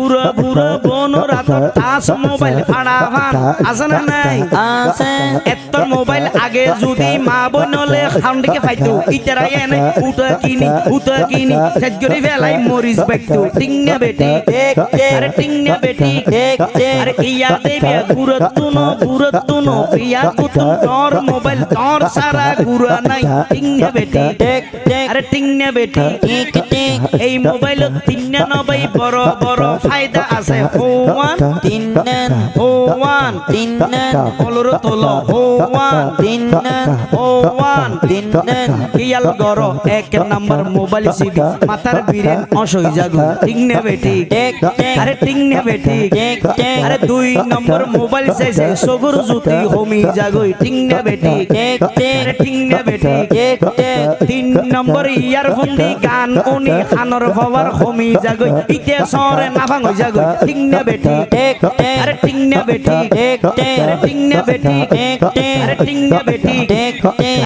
বুড়ো বুড়ো বোনো রাত টাচ মোবাইল ফাড়াফান আছে না নাই আছে এত মোবাইল আগে যদি মা বনলে খাউন্ডকে ফাইতো ইতারা এনে উটা কিনি সেজগরি ফেলাই মরিস বাইতো টিং না বেটি আরে টিং না বেটি আরে ইয়া দেবে গুরুত্বনো ইয়া কুতুম তোর মোবাইল তোর সারা গুরা নাই টিং না বেটি আরে টিং না বেটি এই মোবাইল 93 বড় বড় ফায়দা আছে ওয়ান অলর তোলো ওয়ান কিয়াল গরো এক নাম্বার মোবাইল সিবি মাথার বিরেন অসই জাগো টিং না বেটি আরে টিং না বেটি আরে 2 নম্বর মোবাইল চাইছে সগর জুতি হোমি জাগই টিং না বেটি আরে টিং না বেটি 3 নম্বর ইয়ারফোন দি গান উনি খানর পাওয়ার হোমি জাগই ইতে সরে নাভাং হই জাগই টিং না বেটি আরে টিং না বেটি আরে টিং না বেটি আরে টিং না বেটি